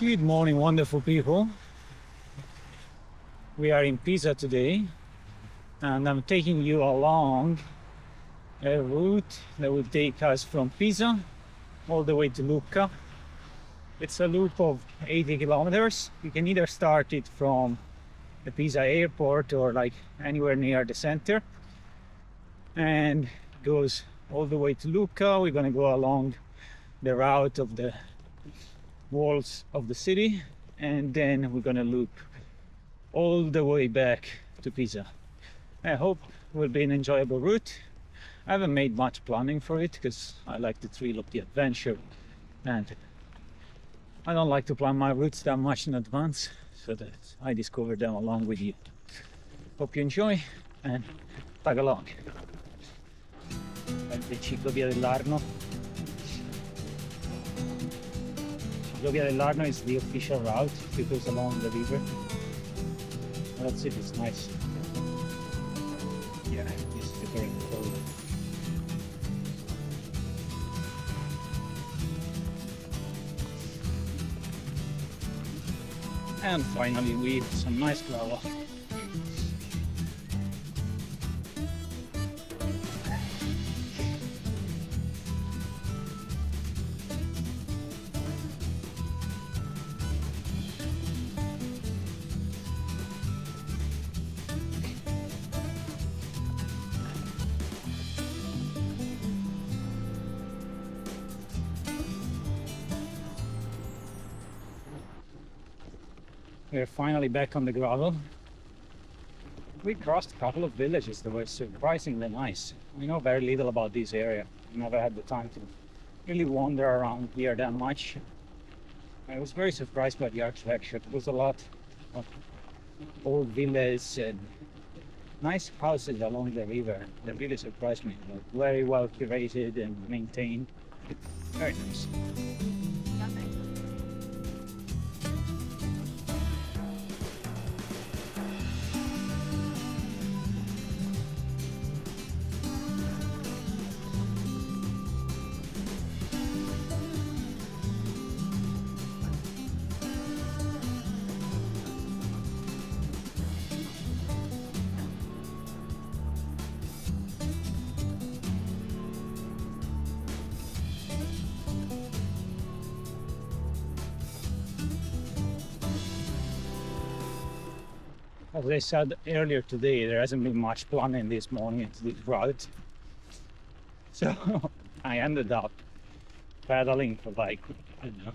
Good morning, wonderful people. We are in Pisa today, and I'm taking you along a route that will take us from Pisa all the way to Lucca. It's a loop of 80 kilometers. You can either start it from the Pisa airport or like anywhere near the center, and goes all the way to Lucca. We're gonna go along the route of the walls of the city, and then we're gonna loop all the way back to Pisa. I hope it will be an enjoyable route. I haven't made much planning for it because I like the thrill of the adventure, and I don't like to plan my routes that much in advance, so that I discover them along with you. Hope you enjoy and tag along. Il ciclovia dell'Arno. Ciclovia dell'Arno is the official route. It goes along the river. That's it, it's nice. Yeah, it's very cold. And finally we have some nice gravel. We're finally back on the gravel. We crossed a couple of villages that were surprisingly nice. We know very little about this area. We never had the time to really wander around here that much. I was very surprised by the architecture. There was a lot of old villas and nice houses along the river. That really surprised me. Very well curated and maintained. Very nice. As I said earlier today, there hasn't been much planning this morning into this route. So I ended up pedaling for like, I don't know,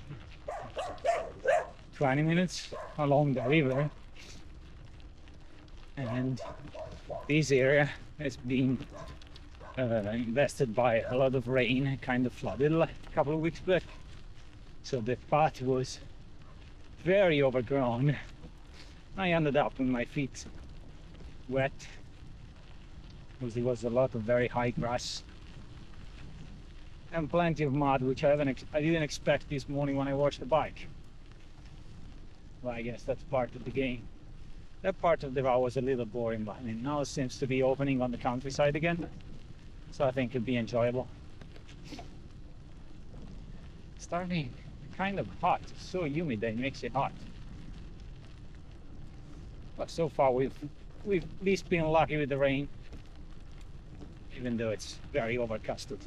20 minutes along the river. And this area has been invested by a lot of rain, kind of flooded a couple of weeks back. So the path was very overgrown. I ended up with my feet wet because there was a lot of very high grass and plenty of mud, which I didn't expect this morning when I washed the bike. Well, I guess that's part of the game. That part of the route was a little boring, but I mean, now it seems to be opening on the countryside again, so I think it'll be enjoyable. Starting kind of hot, it's so humid that it makes it hot. But so far we've at least been lucky with the rain, even though it's very overcasted.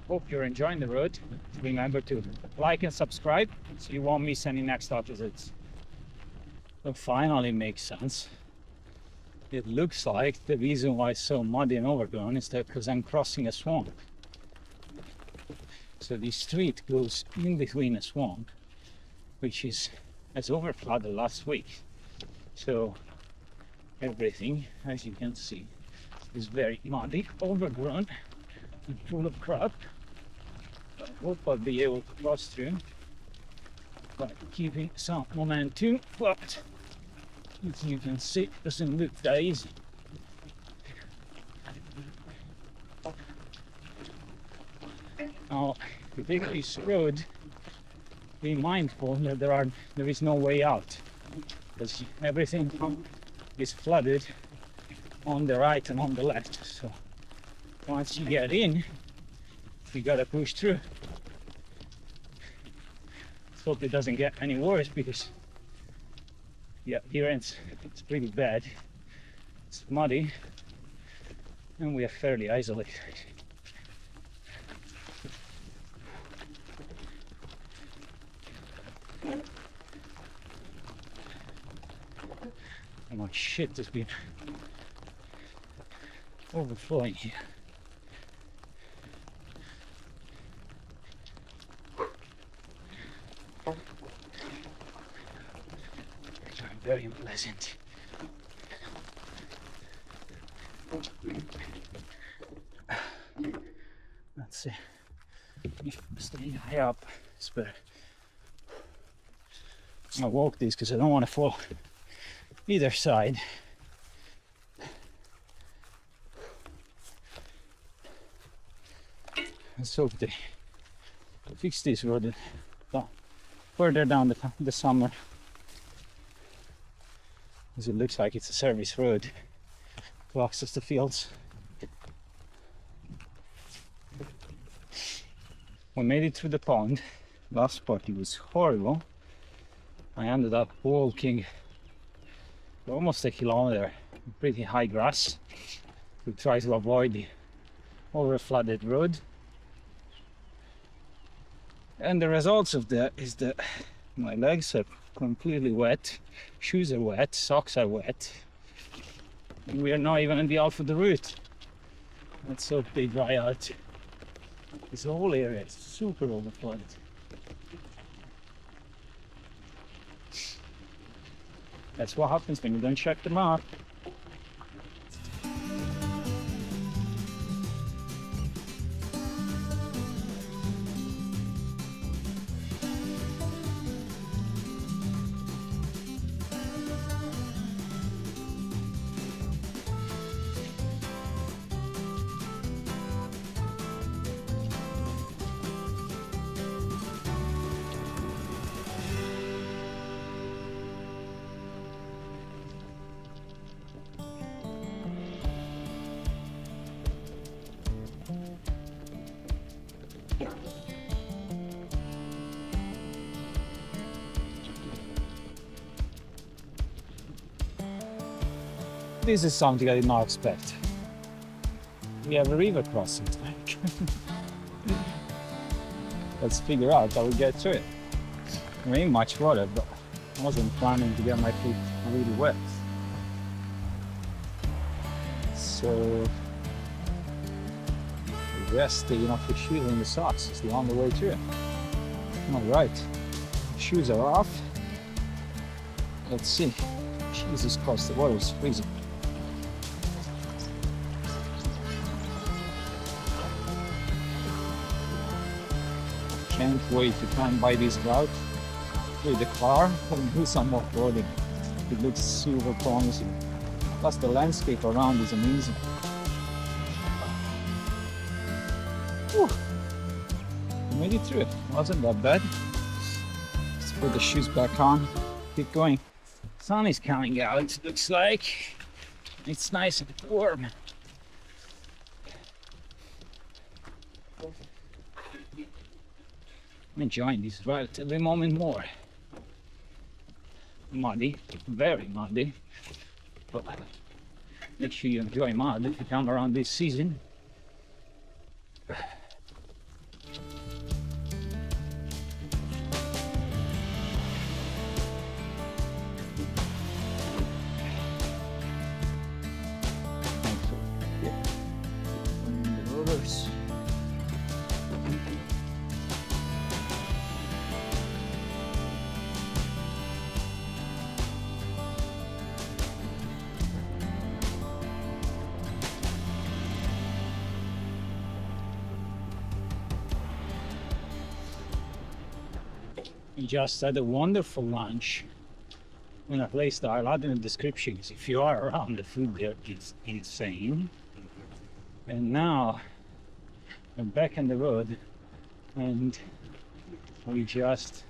Hope you're enjoying the road. Remember to like and subscribe so you won't miss any next episodes. It finally makes sense. It looks like the reason why it's so muddy and overgrown is that because I'm crossing a swamp. So this street goes in between a swamp, which has overflooded last week. So everything, as you can see, is very muddy, overgrown, and full of crap. I hope I'll be able to cross through by keeping some momentum, but as you can see, it doesn't look that easy. Now, to take this road, be mindful that there is no way out, because everything is flooded on the right and on the left. So once you get in, We gotta push through. Hope it doesn't get any worse because yeah, here it's pretty bad. It's muddy and we are fairly isolated. Oh my shit, there's been overflowing here. Very unpleasant. Let's see. If I'm staying high up, it's better. I'll walk these because I don't want to fall either side. Let's hope they fix this road further down the summer. Because it looks like it's a service road to access the fields. We made it through the pond. Last part it was horrible. I ended up walking for almost a kilometer in pretty high grass to try to avoid the over flooded road. And the results of that is that my legs are completely wet, shoes are wet, socks are wet, and we are not even on the half of the route. Let's hope they dry out. This whole area is super overflowed. That's what happens when you don't check the map. This is something I did not expect. We have a river crossing. Let's figure out how we get through it. There ain't much water, but I wasn't planning to get my feet really wet. So I guess taking off your shoes and the socks is the only way through it. Alright, shoes are off. Let's see. Jesus Christ, the water is freezing. Can't wait to try and buy this route with the car and do some off-roading. It looks super promising. Plus the landscape around is amazing. Whew. We made it through it. Wasn't that bad. Let's put the shoes back on. Keep going. Sun is coming out, it looks like. It's nice and warm. I'm enjoying this ride every moment more. Muddy, very muddy, but make sure you enjoy mud if you come around this season. We just had a wonderful lunch in a place that I'll add in the description, because if you are around, the food there is insane. And now we're back on the road and we just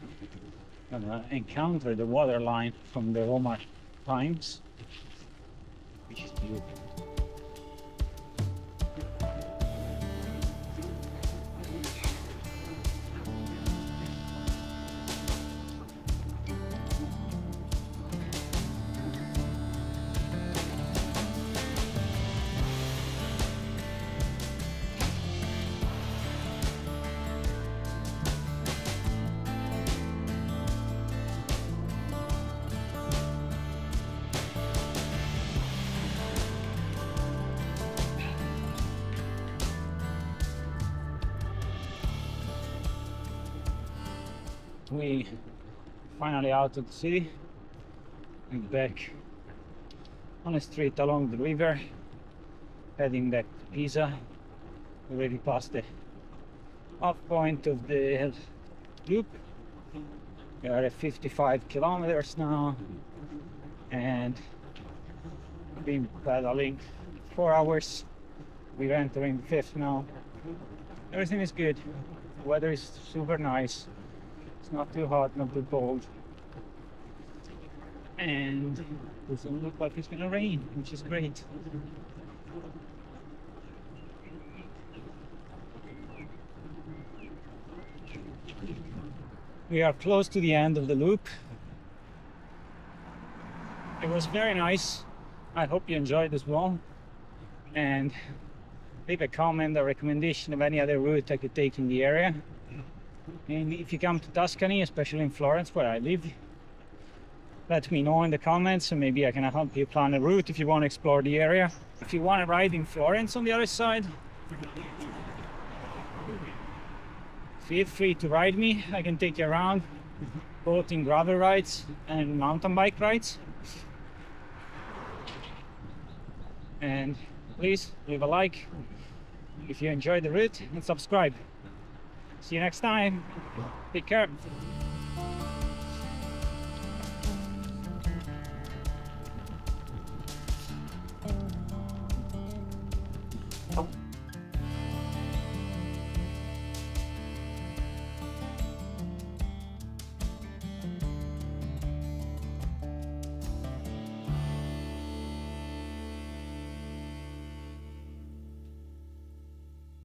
encountered the water line from the Roma times, which is beautiful. We finally out of the city and back on a street along the river, heading back to Pisa. Already past the off point of the loop. We are at 55 kilometers now, and been pedaling 4 hours. We're entering the fifth now. Everything is good. The weather is super nice. It's not too hot, not too cold. And it doesn't look like it's gonna rain, which is great. We are close to the end of the loop. It was very nice. I hope you enjoyed as well. And leave a comment or recommendation of any other route I could take in the area. And if you come to Tuscany, especially in Florence where I live, let me know in the comments and maybe I can help you plan a route if you want to explore the area. If you want to ride in Florence on the other side, feel free to ride me. I can take you around both in gravel rides and mountain bike rides. And please leave a like if you enjoyed the route and subscribe. See you next time. Take care.